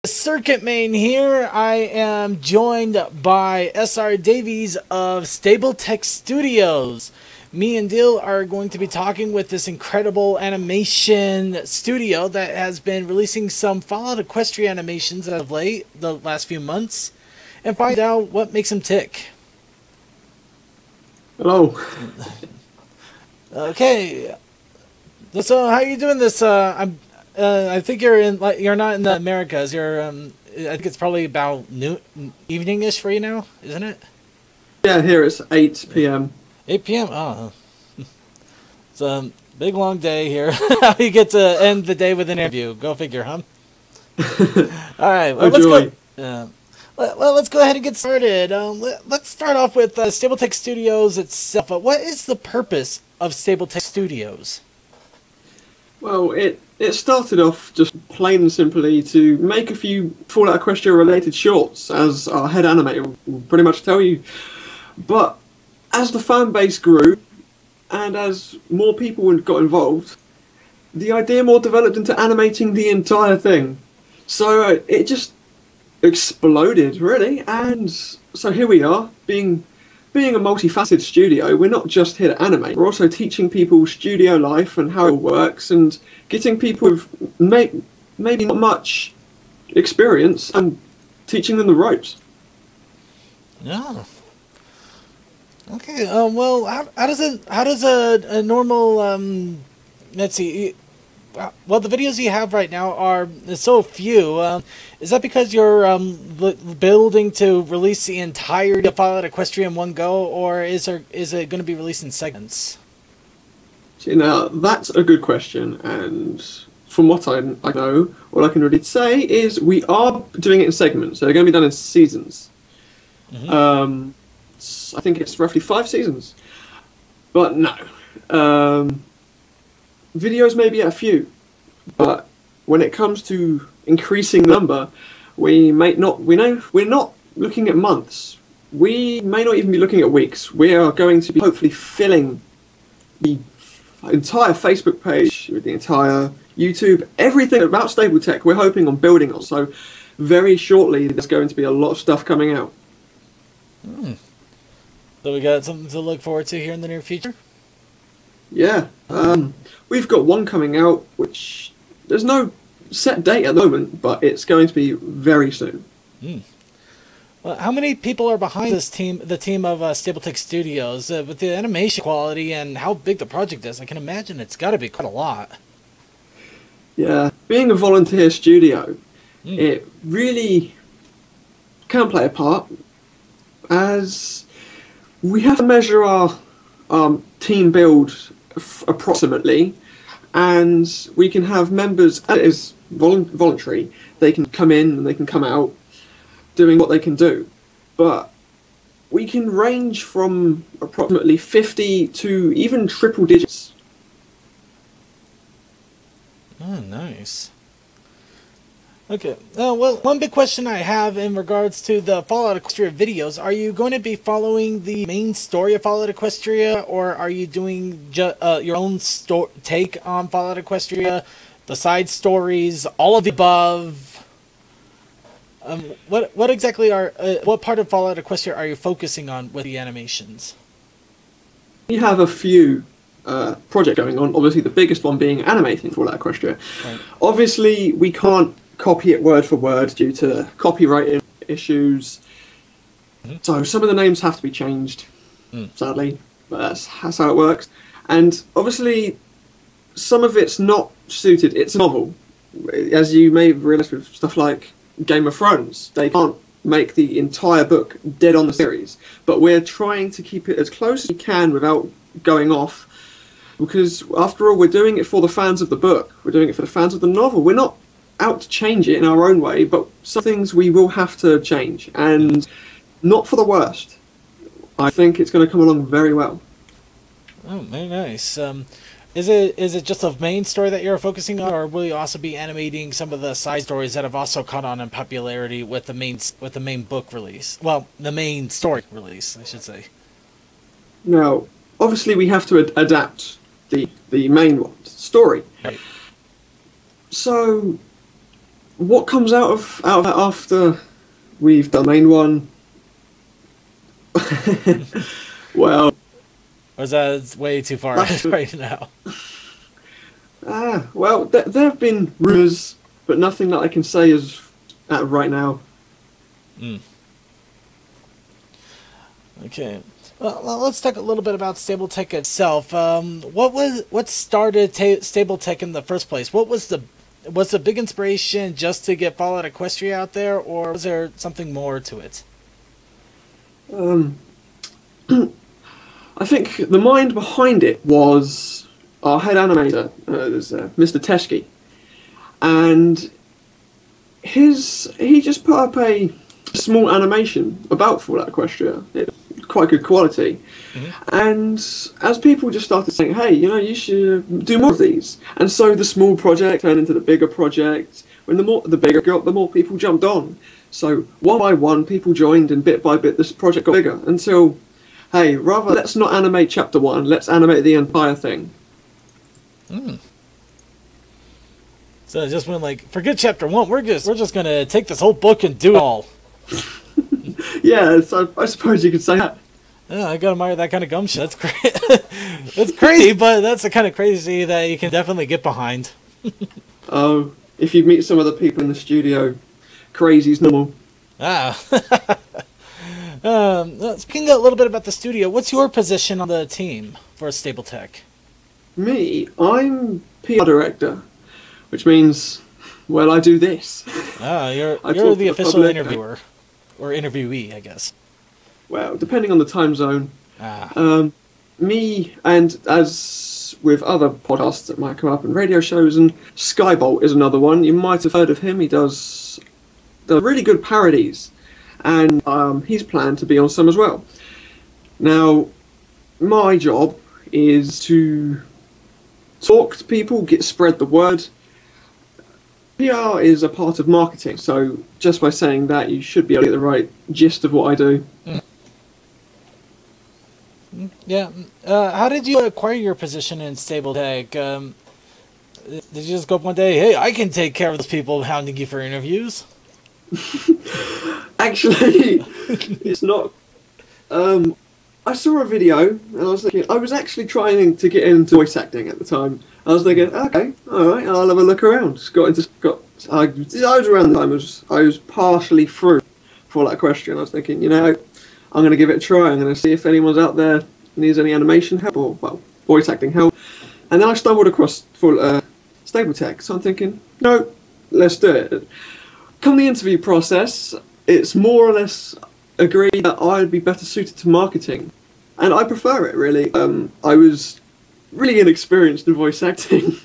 Circuit Main here. I am joined by SR Davies of Stable-Tec Studios. Me and Dill are going to be talking with this incredible animation studio that has been releasing some Fallout Equestria animations as of late, the last few months, and find out what makes them tick. Hello. Okay. So how are you doing this? I think you're not in the Americas. I think it's probably about evening-ish for you now, isn't it? Yeah, here it's 8 p.m. 8 p.m. Oh, it's a big long day here. You get to end the day with an interview. Go figure, huh? All right. Well, let's go ahead and get started. Let's start off with Stable-Tec Studios itself. What is the purpose of Stable-Tec Studios? Well, it started off just plain and simply to make a few Fallout Equestria related shorts, as our head animator will pretty much tell you. But as the fan base grew, and as more people got involved, the idea more developed into animating the entire thing. So it just exploded, really. And so here we are, being a multifaceted studio. We're not just here to animate, we're also teaching people studio life and how it works, and getting people with maybe not much experience and teaching them the ropes. Yeah. Okay. Well, how does a normal let's see. Well, the videos you have right now are so few. Is that because you're building to release the entire Fallout Equestria in one go, or is it going to be released in segments? See, now that's a good question, and from what I know, all I can really say is we are doing it in segments. So they're going to be done in seasons. Mm-hmm. I think it's roughly 5 seasons, but no. Videos may be a few, but when it comes to increasing number, we're not looking at months. We may not even be looking at weeks. We are going to be hopefully filling the entire Facebook page, with the entire YouTube, everything about Stable-Tec. We're hoping on building on. So very shortly, there's going to be a lot of stuff coming out. So we got something to look forward to here in the near future? Yeah. We've got one coming out, which there's no set date at the moment, but it's going to be very soon. Well, how many people are behind this team, the team of Stable-Tec Studios, with the animation quality and how big the project is? I can imagine it's got to be quite a lot. Yeah, being a volunteer studio, it really can play a part, as we have to measure our team build approximately, and we can have members, and it is voluntary, they can come in and they can come out doing what they can do, but we can range from approximately 50 to even triple digits. Oh, nice. Okay. Well, one big question I have in regards to the Fallout Equestria videos: are you going to be following the main story of Fallout Equestria, or are you doing your own take on Fallout Equestria, the side stories, all of the above? What exactly what part of Fallout Equestria are you focusing on with the animations? We have a few projects going on. Obviously, the biggest one being animating Fallout Equestria. Right. Obviously, we can't copy it word for word due to copyright issues. So some of the names have to be changed, sadly, but that's how it works. And obviously, some of it's not suited. It's a novel. As you may have realised with stuff like Game of Thrones, they can't make the entire book dead on the series. But we're trying to keep it as close as we can without going off, because after all, we're doing it for the fans of the book. We're doing it for the fans of the novel. We're not out to change it in our own way, but some things we will have to change, and not for the worst. I think it's going to come along very well. Oh, very nice. Is it just the main story that you're focusing on, or will you also be animating some of the side stories that have also caught on in popularity with the main book release? Well, the main story release, I should say. Now, obviously, we have to adapt the main story. Right. So what comes out of that after we've done the main one? Well, Or is that way too far right now? Well, there have been rumours, but nothing that I can say is right now. Okay. Well, let's talk a little bit about Stable-Tec itself. What started Stable-Tec in the first place? What was the big inspiration just to get Fallout Equestria out there, or was there something more to it? I think the mind behind it was our head animator, Mr. Teskey, and he just put up a small animation about Fallout Equestria. It's quite good quality, and as people just started saying, "Hey, you should do more of these," and so the small project turned into the bigger project. When the bigger it got, the more people jumped on. So one by one, people joined, and bit by bit, this project got bigger until, hey, rather let's not animate chapter 1, let's animate the entire thing. So it just went like, forget chapter 1. We're just gonna take this whole book and do it all. Yeah, so I suppose you could say that. Yeah, I gotta admire that kind of gumption. That's great. It's crazy, but that's the kind of crazy that you can definitely get behind. Oh, if you meet some of the people in the studio, crazy's normal. Speaking a little bit about the studio, what's your position on the team for Stable-Tec? Me, I'm PR director, which means, well, I do this. You're the official public, interviewer, or interviewee, I guess. Well, depending on the time zone. Me, and as with other podcasts that might come up and radio shows, and Skybolt is another one. You might have heard of him. He does really good parodies, and he's planned to be on some as well. Now, my job is to talk to people, spread the word. PR is a part of marketing, so just by saying that, you should be able to get the right gist of what I do. Yeah. How did you acquire your position in Stable-Tec? Did you just go up one day, hey, I can take care of those people hounding you for interviews? Actually, it's not. I saw a video, and I was thinking, I was actually trying to get into voice acting at the time. I was thinking, okay, alright, I'll have a look around. I was around the time, I was partially through for that question. I was thinking, I'm going to give it a try. I'm going to see if anyone's out there needs any animation help or, well, voice acting help. And then I stumbled across Stable-Tec, so I'm thinking, no, let's do it. Come the interview process, it's more or less agreed that I'd be better suited to marketing. And I prefer it, really. I was really inexperienced in voice acting.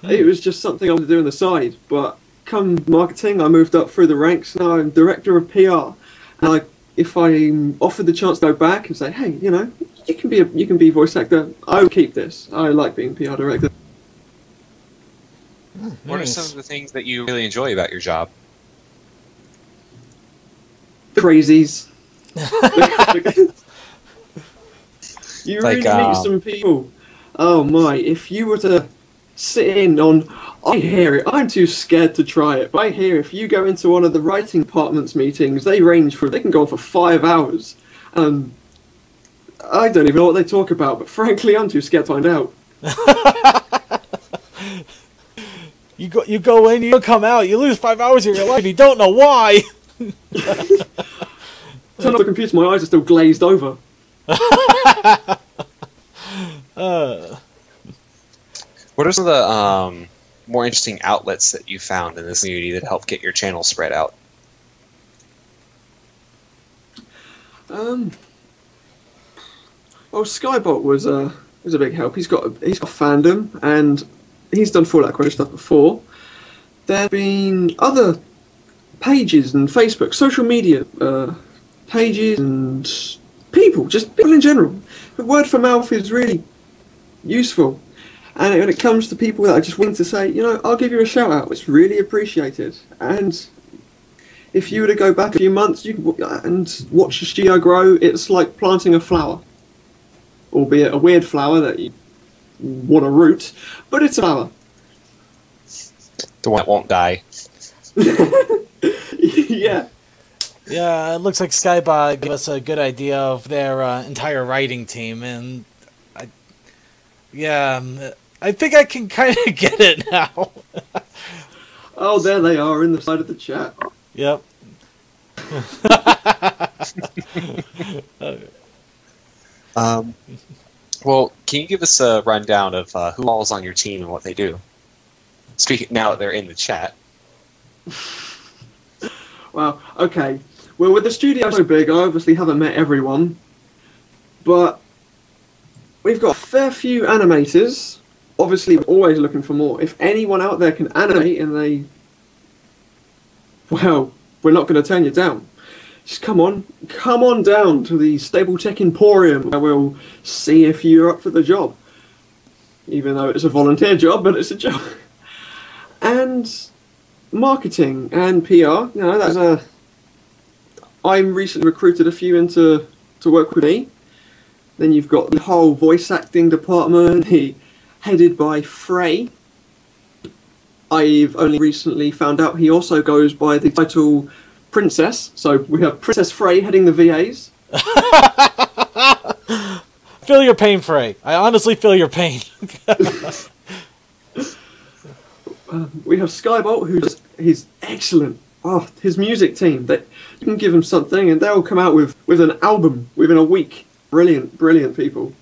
It was just something I wanted to do on the side. But come marketing, I moved up through the ranks. Now I'm director of PR. And if I'm offered the chance to go back and say, hey, you can be a voice actor, I would keep this. I like being PR director. What are some of the things that you really enjoy about your job? Crazies. You really meet some people. Oh my, if you were to sit in on, I hear it, I'm too scared to try it, but I hear if you go into one of the writing department's meetings, they can go on for 5 hours. I don't even know what they talk about, but frankly, I'm too scared to find out. You go in, you come out, you lose 5 hours of your life, and you don't know why. Turn off the computer, my eyes are still glazed over. What are some of the more interesting outlets that you found in this community that help get your channel spread out? Well, Skybolt was a big help. He's got fandom, and he's done Fallout Equestria stuff before. There have been other pages and Facebook, social media pages, and people in general. But word for mouth is really useful. And when it comes to people that are just willing to say, I'll give you a shout out, it's really appreciated. And if you were to go back a few months and watch the studio grow, it's like planting a flower. Albeit a weird flower that you want to root, but it's a flower. The one that won't die. Yeah. Yeah, it looks like Skybot gave us a good idea of their entire writing team, and I think I can kind of get it now. Oh, there they are in the side of the chat. Yep. Well, can you give us a rundown of who all is on your team and what they do? Speaking now that they're in the chat. Wow. Okay. Well, with the studio so big, I obviously haven't met everyone, but we've got a fair few animators. Obviously, we're always looking for more. If anyone out there can animate and well, we're not going to turn you down. Just come on down to the Stable-Tec Emporium, where we'll see if you're up for the job. Even though it's a volunteer job, but it's a job. And marketing and PR, you know, I recently recruited a few to work with me. Then you've got the whole voice acting department, headed by Frey. I've only recently found out he also goes by the title Princess. So we have Princess Frey heading the VAs. Feel your pain, Frey. I honestly feel your pain. We have Skybolt, he's excellent. Oh, his music team, that you can give them something and they'll come out with an album within a week. Brilliant people.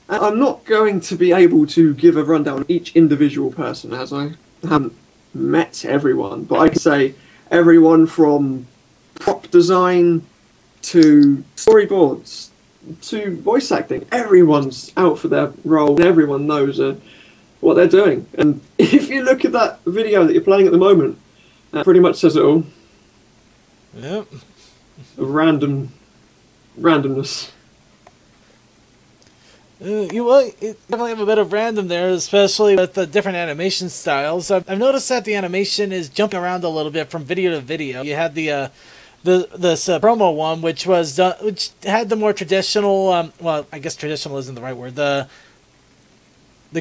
And I'm not going to be able to give a rundown of each individual person, as I haven't met everyone, but I can say everyone from prop design to storyboards to voice acting, everyone's out for their role and everyone knows what they're doing. And if you look at that video that you're playing at the moment, that pretty much says it all. Yep. Randomness. You definitely have a bit of random there, especially with the different animation styles. I've noticed that the animation is jumping around a little bit from video to video. You had this promo one, which had the more traditional. Well, I guess traditional isn't the right word. The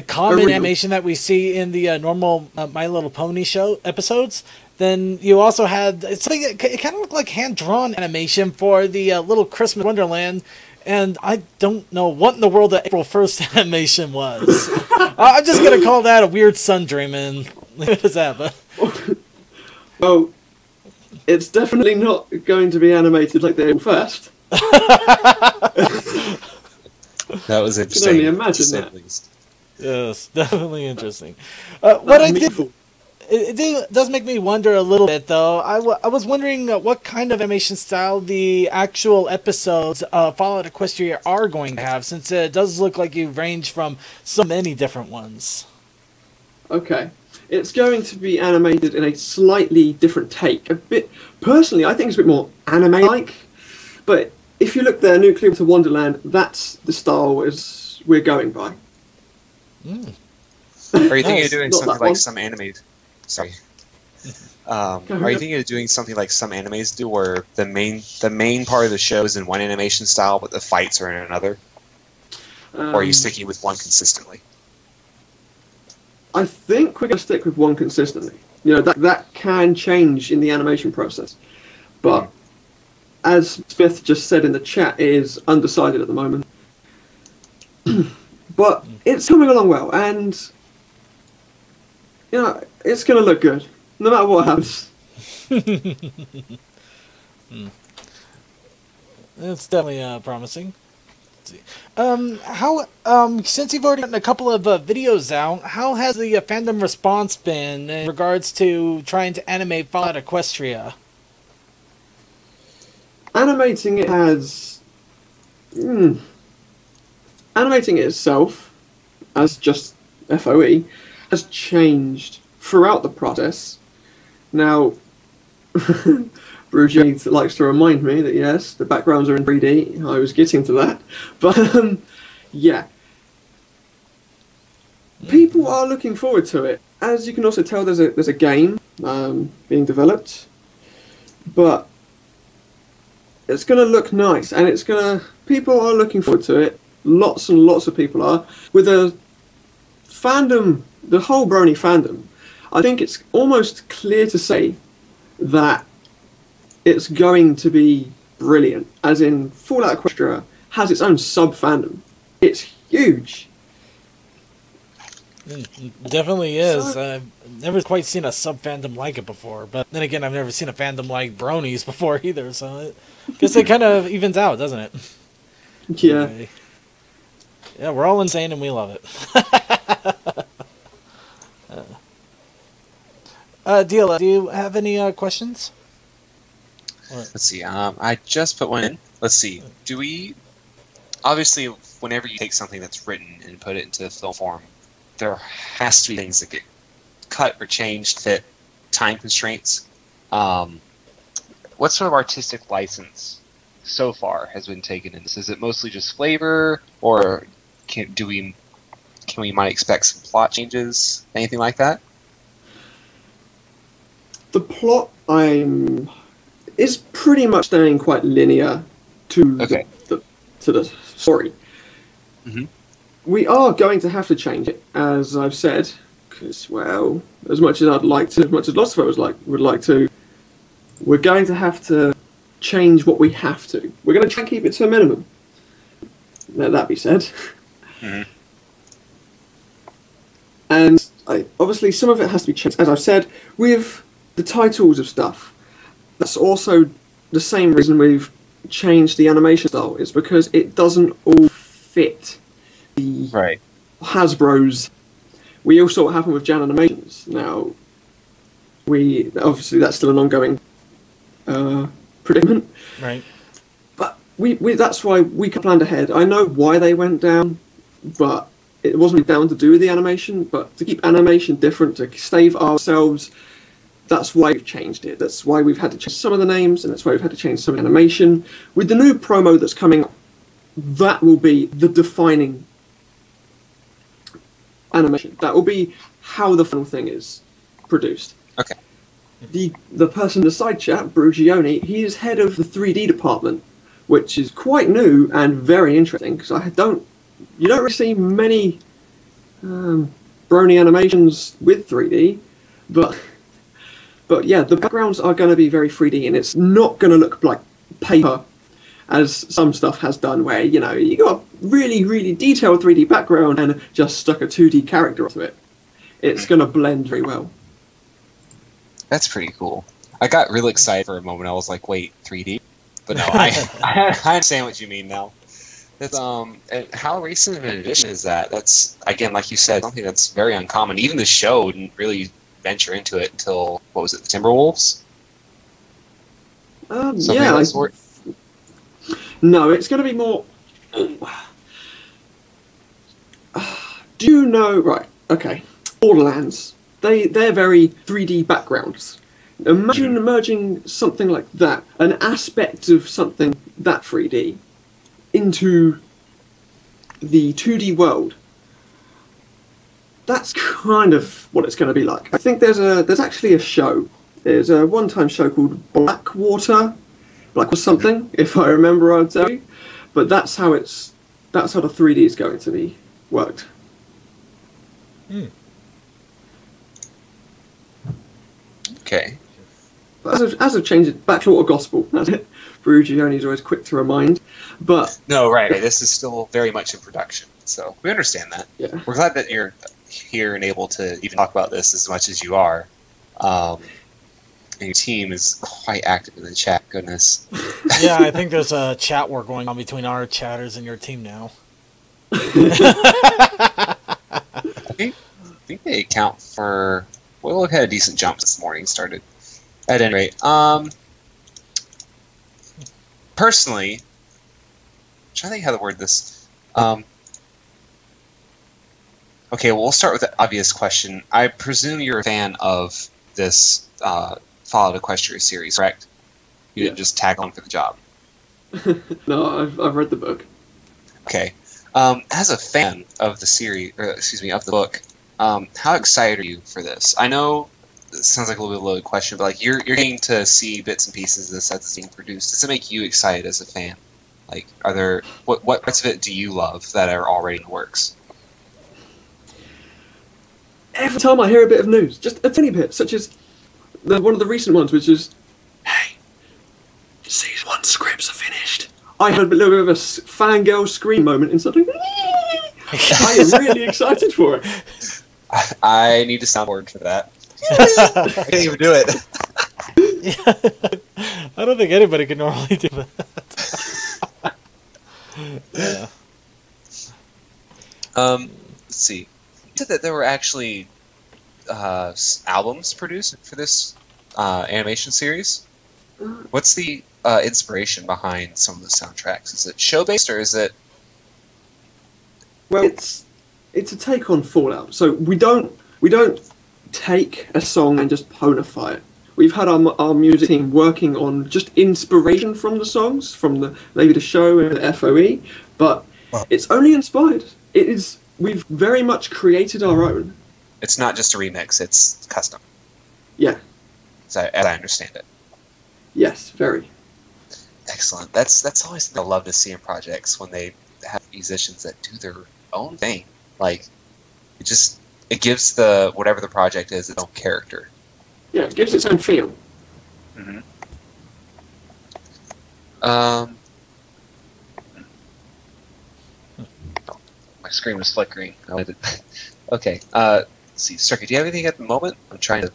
common animation that we see in the normal My Little Pony show episodes. Then you also had something that it kind of looked like hand-drawn animation for the Little Christmas Wonderland. And I don't know what in the world the April 1st animation was. I'm just going to call that a weird sun dream and leave it as that. But well, it's definitely not going to be animated like the April 1st. That was interesting. I can only imagine that. At least. Yes, definitely interesting. What I did... It does make me wonder a little bit, though. I was wondering what kind of animation style the actual episodes of Fallout Equestria are going to have, since it does look like you range from so many different ones. Okay. It's going to be animated in a slightly different take. Personally, I think it's a bit more anime-like. But if you look there, Nuclear to Wonderland, that's the style we're going by. Mm. Are you thinking of doing Not something that like one. some animes? Sorry. Are you thinking of doing something like some animes do, where the main part of the show is in one animation style, but the fights are in another? Or are you sticking with one consistently? I think we're going to stick with one consistently. You know, that can change in the animation process. But as Smith just said in the chat, it is undecided at the moment. But it's coming along well, and you know, it's going to look good, no matter what happens. It's definitely promising. Since you've already gotten a couple of videos out, how has the fandom response been in regards to trying to animate Fallout Equestria? Animating it has... Animating it itself, as just FOE, has changed throughout the process. Now, Brugier likes to remind me that yes, the backgrounds are in 3D. I was getting to that. But, yeah. People are looking forward to it. As you can also tell, there's a game being developed. But it's going to look nice, and people are looking forward to it. Lots and lots of people are. With a fandom, the whole Brony fandom, I think it's almost clear to say that it's going to be brilliant. As in, Fallout Equestria has its own sub-fandom. It's huge. It definitely is. So- I've never quite seen a sub-fandom like it before. But then again, I've never seen a fandom like Bronies before either. So I guess it kind of evens out, doesn't it? Yeah. Anyway. Yeah, we're all insane and we love it. Deal, do you have any questions? Let's see. I just put one in. Let's see. Do we... Obviously, whenever you take something that's written and put it into film form, there has to be things that get cut or changed to fit time constraints. What sort of artistic license so far has been taken in this? Is it mostly just flavor, or can we might expect some plot changes, anything like that? The plot is pretty much staying quite linear to the story. Mm-hmm. We are going to have to change it, as I've said, because, well, as much as Lost of Us would like to, we're going to have to change what we have to. We're going to try and keep it to a minimum. Let that be said. Mm-hmm. And obviously some of it has to be changed, as I've said, with the titles of stuff. That's also the same reason we've changed the animation style, is because it doesn't all fit the Right. Hasbro's. We all saw what happened with Jan Animations. Now, obviously that's still an ongoing predicament. Right. But that's why we planned ahead. I know why they went down, but it wasn't down to do with the animation, but to keep animation different, to save ourselves, that's why we've changed it. That's why we've had to change some of the names, and that's why we've had to change some of the animation. With the new promo that's coming up, that will be the defining animation. That will be how the final thing is produced. Okay. The person in the side chat, Brugioni, he is head of the 3D department, which is quite new and very interesting, because you don't really see many Brony animations with 3D, but yeah, the backgrounds are going to be very 3D, and it's not going to look like paper, as some stuff has done, where, you got a really, really detailed 3D background and just stuck a 2D character onto it. It's going to blend very well. That's pretty cool. I got really excited for a moment. I was like, wait, 3D? But no, I understand what you mean now. That's, and how recent of an addition is that? That's, again, like you said, something that's very uncommon. Even the show didn't really venture into it until, what was it, the Timberwolves? Yeah. No, it's going to be more... Do you know... Right, okay. Borderlands. They're very 3D backgrounds. Imagine merging something like that, an aspect of something that 3D, into the 2D world. That's kind of what it's going to be like. I think there's actually a show. There's a one-time show called Blackwater something, if I remember, I'll tell you. But that's how the 3D is going to be worked. Okay. But as I've changed it, Blackwater Gospel. That's it. Brugioni's always quick to remind. But No, right. This is still very much in production, so we understand that. yeah. We're glad that you're here and able to even talk about this as much as you are. And your team is quite active in the chat, goodness. Yeah, I think there's a chat war going on between our chatters and your team now. I think they account for... Well, we've had a decent jump this morning started. At any rate, personally, I'm trying to think how to word this. Okay, well, we'll start with the obvious question. I presume you're a fan of this Fallout Equestria series, correct? You didn't just tag on for the job. No, I've read the book. Okay. As a fan of the series, or excuse me, of the book, how excited are you for this? I know it sounds like a little bit of a loaded question, but like you're getting to see bits and pieces of this as it's being produced. Does it make you excited as a fan? Like, are there what parts of it do you love that are already in the works? every time I hear a bit of news, just a tiny bit, such as one of the recent ones, which is, hey, season 1 scripts are finished. I had a little bit of a fangirl scream moment in something. I am really excited for it. I need a soundboard for that. I can't even do it. Yeah. I don't think anybody can normally do that. Yeah. Let's see. You said that there were actually albums produced for this animation series. What's the inspiration behind some of the soundtracks? Is it show-based or is it... Well, it's a take on Fallout. So we don't take a song and just ponify it. We've had our music team working on just inspiration from the songs, from maybe the show and the FOE, but it's only inspired. We've very much created our own. It's not just a remix; it's custom. Yeah. As I understand it. Yes, very. Excellent. That's always something I love to see in projects when they have musicians that do their own thing. Like it gives whatever the project is its own character. Yeah, it gives its own feel. Mm-hmm. My screen was flickering. Okay. Let's see, Circuit, do you have anything at the moment? I'm trying to...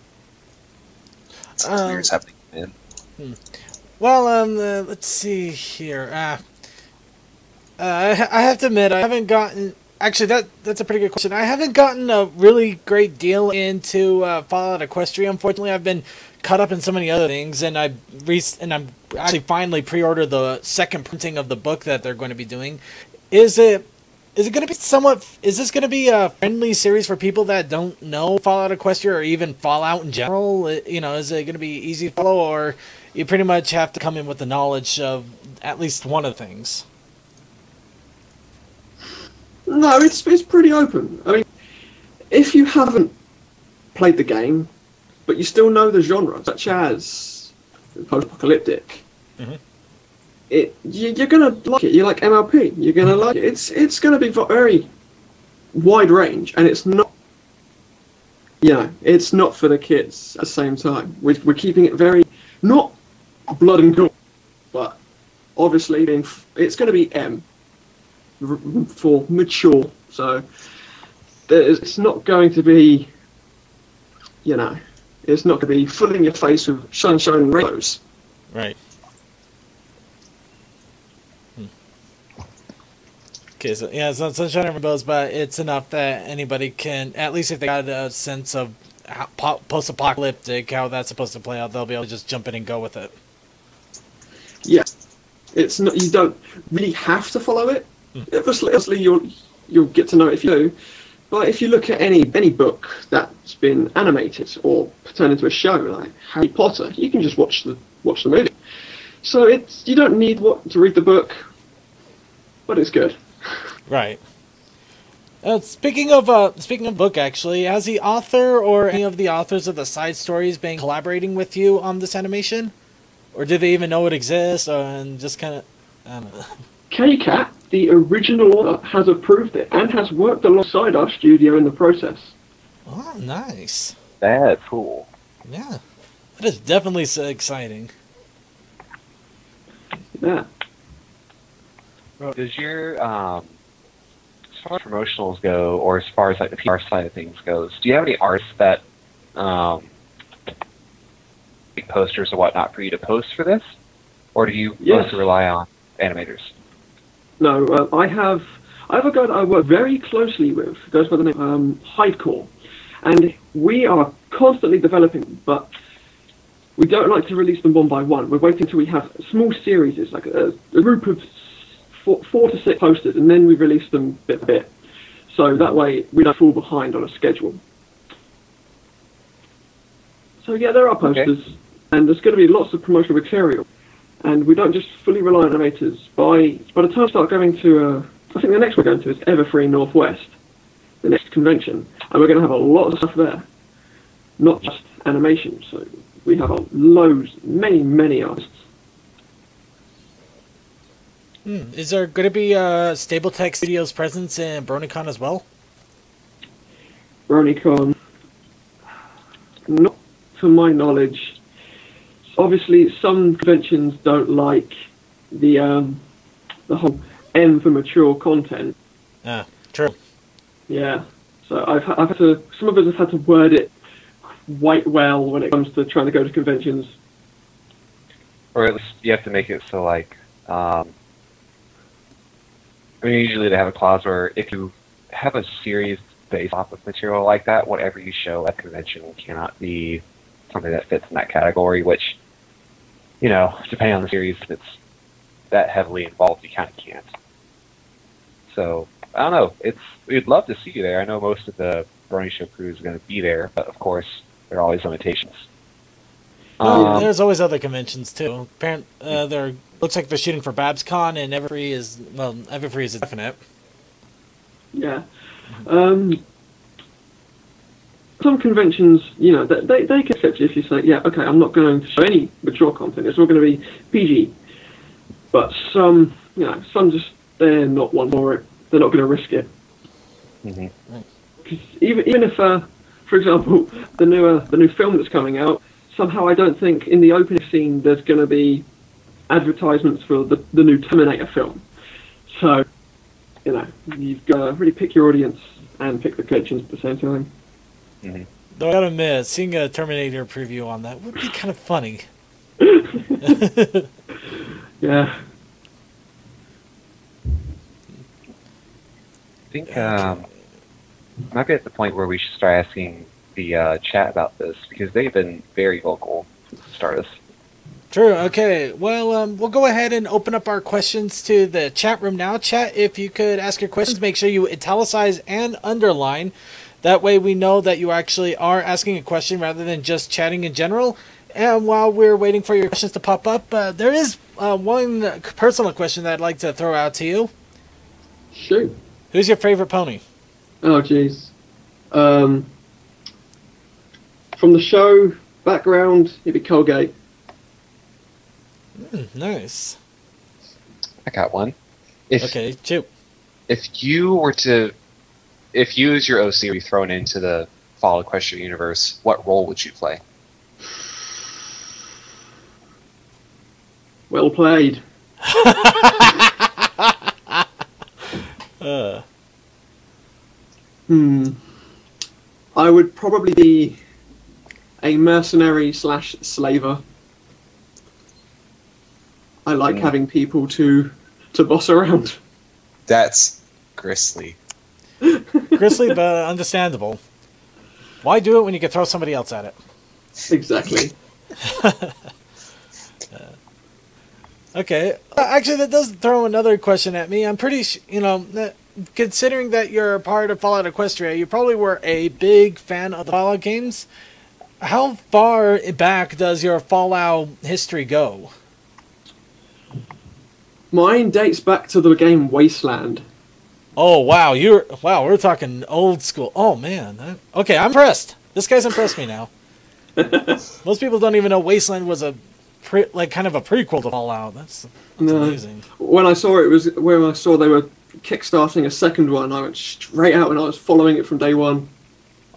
Something weird's happening, man. Well, let's see here. I have to admit, I haven't gotten... Actually, that's a pretty good question. I haven't gotten a really great deal into Fallout Equestria. Unfortunately, I've been caught up in so many other things, and I'm actually finally pre-ordered the second printing of the book that they're going to be doing. Is it going to be somewhat... Is this going to be a friendly series for people that don't know Fallout Equestria or even Fallout in general? Is it going to be easy to follow, or you pretty much have to come in with the knowledge of at least one of the things? No, it's pretty open. I mean, if you haven't played the game, but you still know the genre, such as post-apocalyptic, you're gonna like it. You like MLP, you're gonna like it. It's gonna be very wide range, and it's not. It's not for the kids at the same time. We're keeping it very not blood and gore, but obviously it's going to be M. For mature, so it's not going to be, it's not going to be full in your face with sunshine and rainbows. Right. Okay, so yeah, it's not sunshine and rainbows, but it's enough that anybody can, at least if they got a sense of how post-apocalyptic, how that's supposed to play out, they'll be able to just jump in and go with it. Yeah. It's not. You don't really have to follow it. Obviously, you'll get to know it if you do. But if you look at any book that's been animated or turned into a show, like Harry Potter, you can just watch the movie. So you don't need to read the book, but it's good. Right. Speaking of book, actually, has the author or any of the authors of the side stories been collaborating with you on this animation, or do they even know it exists, and just kind of, I don't know. K-Cat, the original author, has approved it and has worked alongside our studio in the process. Oh, nice. That's cool. Yeah, that is definitely so exciting. Yeah. Does your, as far as promotionals go, or as far as like the PR side of things goes, do you have any artists that, big posters or whatnot for you to post for this? Or do you mostly rely on animators? No, I have a guy that I work very closely with, goes by the name Hidecore, and we are constantly developing, but we don't like to release them one by one. We're waiting until we have small series, like a group of four to six posters, and then we release them bit by bit. So that way we don't fall behind on a schedule. So yeah, there are posters, and there's going to be lots of promotional material. And we don't just fully rely on animators. By the time we start going to, I think the next we're going to is Everfree Northwest, the next convention, and we're going to have a lot of stuff there, not just animation. So we have many artists. Is there going to be Stable-Tec Studios presence in BronyCon as well? BronyCon, not to my knowledge. Obviously, some conventions don't like the whole M for mature content. True. Yeah. So I've had to. Some of us have had to word it quite well when it comes to trying to go to conventions. Or at least you have to make it so, like, I mean, usually they have a clause where if you have a series based off of material like that, whatever you show at convention cannot be something that fits in that category, which, you know, depending on the series, if it's that heavily involved, you kind of can't. So, I don't know. We'd love to see you there. I know most of the Brony Show crew is going to be there, but of course, there are always limitations. There's always other conventions too. There looks like they're shooting for BabsCon, and Everfree is a definite. Yeah. Some conventions, you know, they can accept you if you say, yeah, okay, I'm not going to show any mature content. It's all going to be PG. But some, you know, some just, they're not one for it. They're not going to risk it. Mm-hmm. Because even if, for example, the new film that's coming out, somehow I don't think in the opening scene there's going to be advertisements for the new Terminator film. So, you know, you've got to really pick your audience and pick the conventions at the same time. Mm-hmm. Though I gotta admit, seeing a Terminator preview on that would be kind of funny. Yeah. I think might be at the point where we should start asking the chat about this, because they've been very vocal to start us. True. Okay. Well, we'll go ahead and open up our questions to the chat room now. Chat, if you could ask your questions, make sure you italicize and underline. That way we know that you actually are asking a question rather than just chatting in general. And while we're waiting for your questions to pop up, there is one personal question that I'd like to throw out to you. Shoot. Who's your favorite pony? Oh, jeez. From the show background, it'd be Colgate. Nice. I got one. Okay, shoot. If you as your OC were thrown into the Fall Equestria universe, what role would you play? Well played. I would probably be a mercenary / slaver. I like having people to boss around. That's Gristly. Grizzly, but understandable. Why do it when you can throw somebody else at it? Exactly. Okay. Actually, that does throw another question at me. I'm pretty considering that you're a part of Fallout Equestria, you probably were a big fan of the Fallout games. How far back does your Fallout history go? Mine dates back to the game Wasteland. Oh, wow. We're talking old school. Oh, man. Okay, I'm impressed. This guy's impressed me now. Most people don't even know Wasteland was a kind of a prequel to Fallout. That's amazing. When I saw they were kickstarting a second one, I went straight out and I was following it from day one.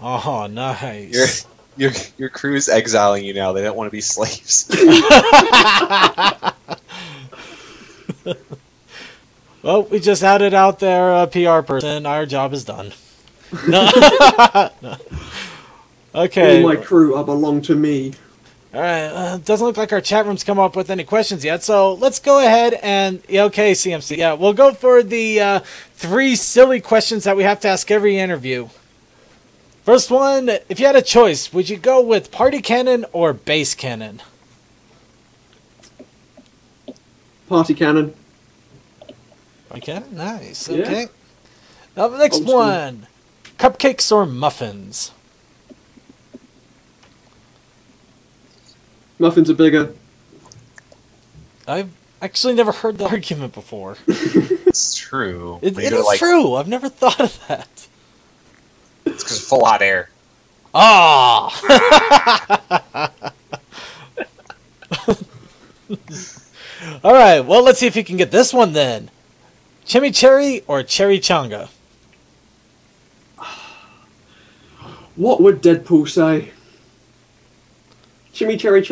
Oh, nice. Your crew's exiling you now. They don't want to be slaves. Well, we just added out their PR person. Our job is done. No. Okay. All my crew belong to me. All right. Doesn't look like our chat room's come up with any questions yet. So let's go ahead and... Okay, CMC. Yeah, we'll go for the 3 silly questions that we have to ask every interview. First one, if you had a choice, would you go with party cannon or base cannon? Party cannon. Party cannon? Nice. Yeah. Okay. Now the next one, cupcakes or muffins? Muffins are bigger. I've actually never heard the argument before. It's true. It is true. I've never thought of that. It's because full hot air. Ah! All right. Well, let's see if you can get this one then. Chimichurri or chimichanga? What would Deadpool say? Chimichurri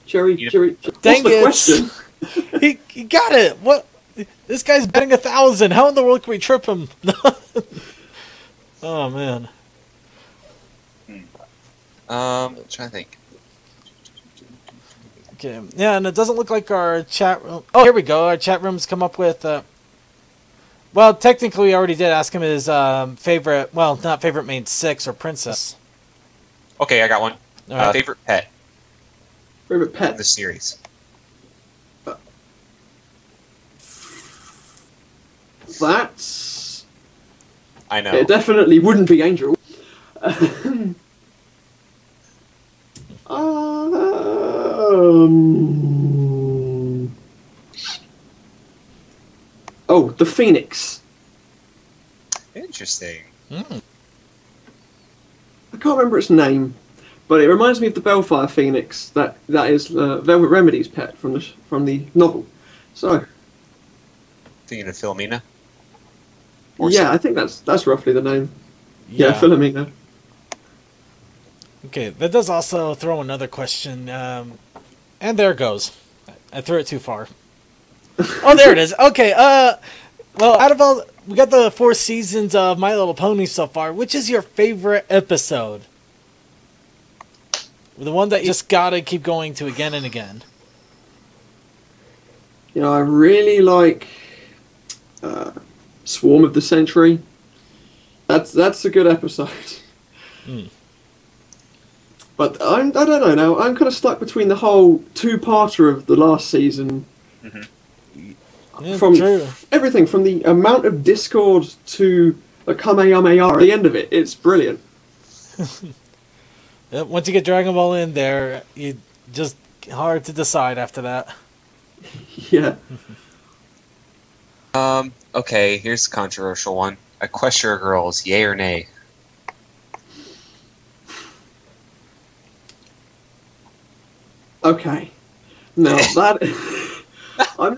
Cherry. What's Dang the it. question? He got it. What? This guy's betting 1,000. How in the world can we trip him? Oh man. I'm trying to think. Okay. Yeah, and it doesn't look like our chat room. Oh, here we go. Our chat room's come up with. Well, technically, we already did ask him his favorite. Well, not favorite main 6 or princess. Okay, I got one. All right. Favorite pet Favorite in pet? the series. That's... I know. It definitely wouldn't be Angel. Oh, the Phoenix. Interesting. Mm. I can't remember its name, but it reminds me of the Bellfire Phoenix. That is Velvet Remedy's pet from the novel. So. Thinking of Philomena. Yeah, I think that's roughly the name. Yeah, Philomena. Okay, that does also throw another question. And there it goes. I threw it too far. Oh, there it is. Okay, well, out of all... We got the 4 seasons of My Little Pony so far. Which is your favorite episode? The one that you just gotta keep going to again and again. You know, I really like Swarm of the Century. That's a good episode. Mm. But I don't know now. I'm kind of stuck between the whole 2-parter of the last season. Mm-hmm. Yeah, From true. everything, from the amount of discord to the Kamehameha at the end of it, it's brilliant. Once you get Dragon Ball in there, you just hard to decide after that. Yeah. Okay, here's the controversial one. Equestria Girls, yay or nay? Okay. Now that I'm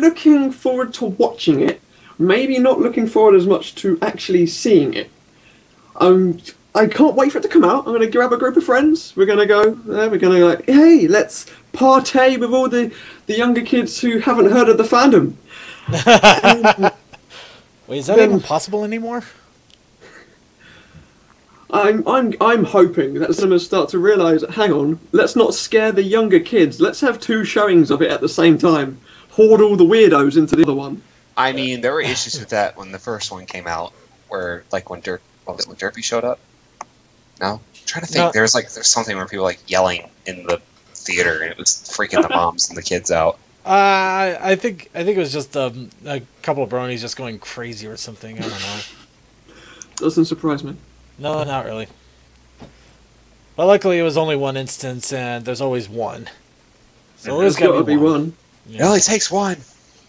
looking forward to watching it. Maybe not looking forward as much to actually seeing it. I can't wait for it to come out. I'm going to grab a group of friends. We're going to go there. We're going to like, hey, let's partay with all the younger kids who haven't heard of the fandom. Wait, is that even possible anymore? I'm hoping that some start to realise, hang on, let's not scare the younger kids. Let's have 2 showings of it at the same time. Hoard all the weirdos into the other one. I mean, there were issues with that when the first one came out, where like when Derpy showed up. No, I'm trying to think. No. There's something where people like yelling in the theater, and it was freaking the moms and the kids out. I think it was just a couple of bronies just going crazy or something. I don't know. Doesn't surprise me. No, not really. But luckily, it was only one instance, and there's always one. So There's got to be one. It only takes one.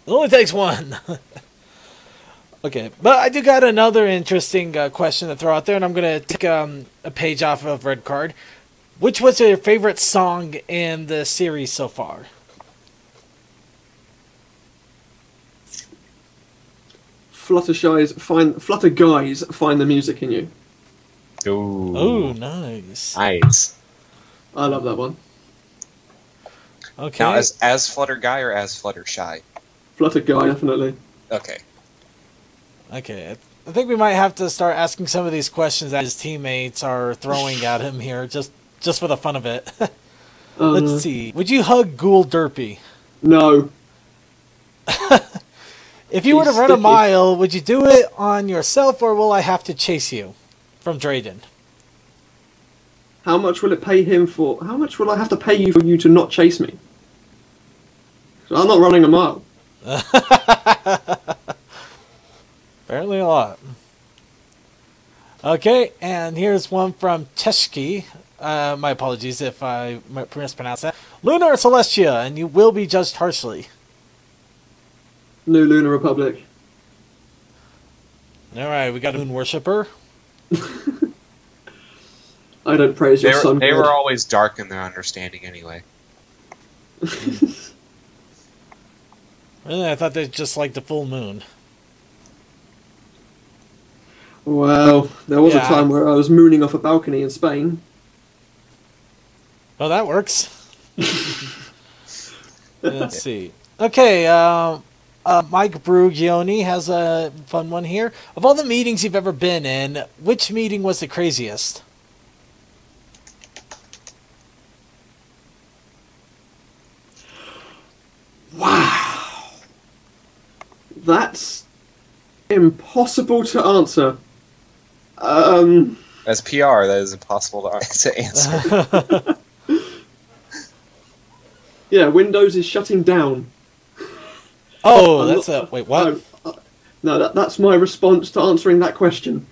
It only takes one. Okay, but I do got another interesting question to throw out there, and I'm going to take a page off of Red Card. Which was your favorite song in the series so far? Flutter guys find the music in you. Ooh. Oh, nice. Nice. I love that one. Okay. Now, as Flutter guy or as Flutter shy? Flutter guy, definitely. Okay. Okay. I think we might have to start asking some of these questions that his teammates are throwing at him here, just for the fun of it. Let's see. Would you hug Ghoul Derpy? No. If you were to run a mile, would you do it on yourself, or will I have to chase you? From Drayden. How much will it pay him for? How much will I have to pay you for you to not chase me? I'm not running a mile. Apparently a lot. Okay, and here's one from Cheshki. My apologies if I mispronounced that. Luna or Celestia, and you will be judged harshly. New Lunar Republic. Alright, we got a moon worshipper. I don't praise your son. They were always dark in their understanding anyway. Really, I thought they just liked the full moon. Well, there was a time where I was mooning off a balcony in Spain. Well, that works. Let's see. Okay, Mike Brugioni has a fun one here. Of all the meetings you've ever been in, which meeting was the craziest? Wow. That's impossible to answer. As PR, that is impossible to answer. Yeah, Windows is shutting down. Oh, that's a... Wait, what? No, that's my response to answering that question.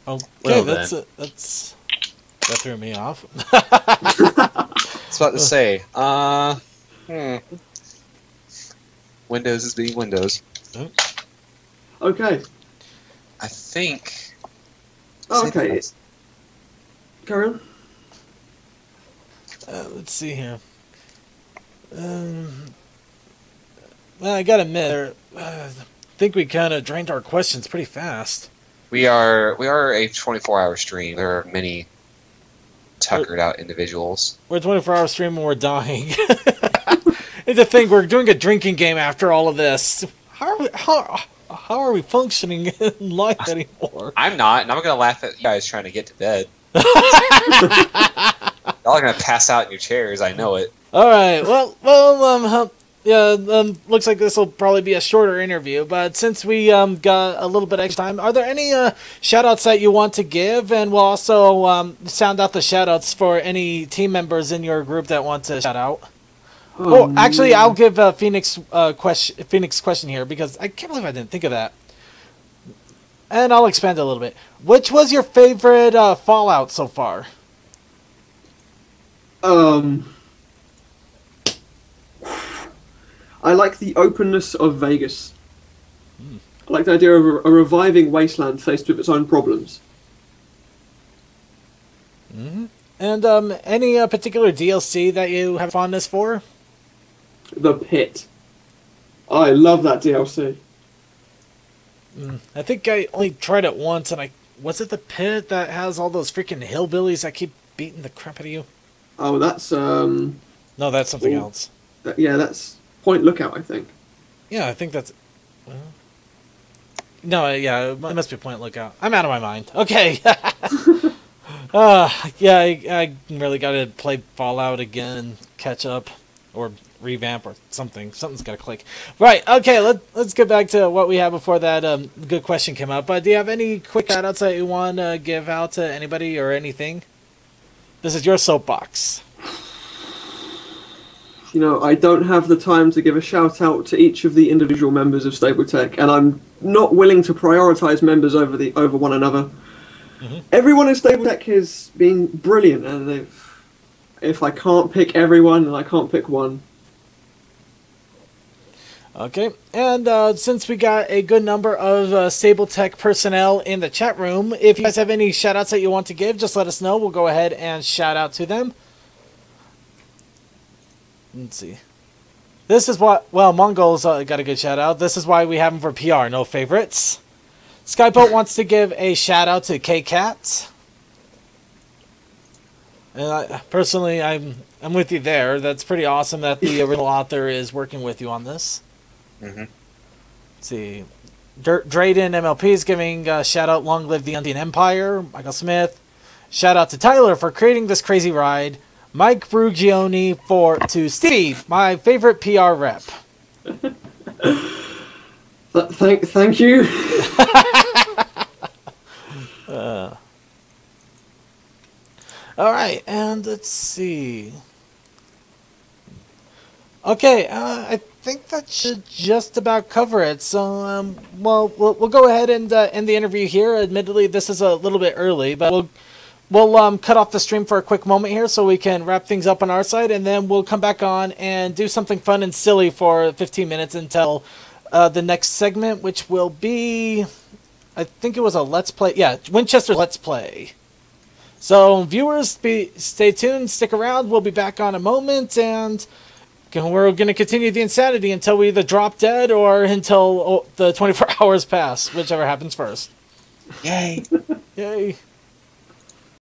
Okay, Well, that threw me off. I was about to say, Windows is being Windows. Okay. I think... Oh, okay. Carry on. Let's see here. Well, I gotta admit, I think we kind of drained our questions pretty fast. We are a 24-hour stream. There are many tuckered out individuals. We're a 24-hour stream and we're dying. It's a thing. We're doing a drinking game after all of this. How are we functioning in life anymore? I'm not, and I'm gonna laugh at you guys trying to get to bed. Y'all are gonna pass out in your chairs. I know it. All right. Looks like this will probably be a shorter interview, but since we got a little bit extra time, are there any shout-outs that you want to give? And we'll also sound out the shout-outs for any team members in your group that want to shout out. Oh, actually, I'll give Phoenix question here, because I can't believe I didn't think of that. And I'll expand it a little bit. Which was your favorite Fallout so far? I like the openness of Vegas. I like the idea of a reviving wasteland faced with its own problems. Mm-hmm. And any particular DLC that you have fondness for? The Pit. I love that DLC. I think I only tried it once, and was it the Pit that has all those freaking hillbillies that keep beating the crap out of you? Oh, that's No, that's something else. Yeah, that's Point Lookout, I think. Yeah, I think that's... No, yeah, it must be Point Lookout. I'm out of my mind. Okay. I really got to play Fallout again and catch up, or revamp, or something. Something's got to click. Right, okay, let's get back to what we had before that good question came up. Do you have any quick shout-outs that you want to give out to anybody or anything? This is your soapbox. You know, I don't have the time to give a shout-out to each of the individual members of Stable-Tec, and I'm not willing to prioritize members over one another. Mm-hmm. Everyone in Stable-Tec has been brilliant, and if I can't pick everyone, then I can't pick one. Okay, and since we got a good number of Stable-Tec personnel in the chat room, if you guys have any shout-outs that you want to give, just let us know. We'll go ahead and shout out to them. Let's see. This is what... Well, Mongol's got a good shout-out. This is why we have him for PR. No favorites. Skyboat wants to give a shout-out to K-Cat. And personally, I'm with you there. That's pretty awesome that the original author is working with you on this. Mm-hmm. Let's see. Drayden MLP is giving a shout-out, Long Live the Indian Empire. Michael Smith. Shout-out to Tyler for creating this crazy ride. Mike Brugioni to Stevie, my favorite PR rep. Thank you. All right, and let's see. Okay, I think that should just about cover it. So, we'll go ahead and end the interview here. Admittedly, this is a little bit early, but we'll cut off the stream for a quick moment here so we can wrap things up on our side, and then we'll come back on and do something fun and silly for 15 minutes until the next segment, which will be, I think it was a Let's Play. Yeah, Winchester Let's Play. So, viewers, stay tuned, stick around. We'll be back on a moment, and we're going to continue the insanity until we either drop dead or until the 24 hours pass, whichever happens first. Yay! Yay!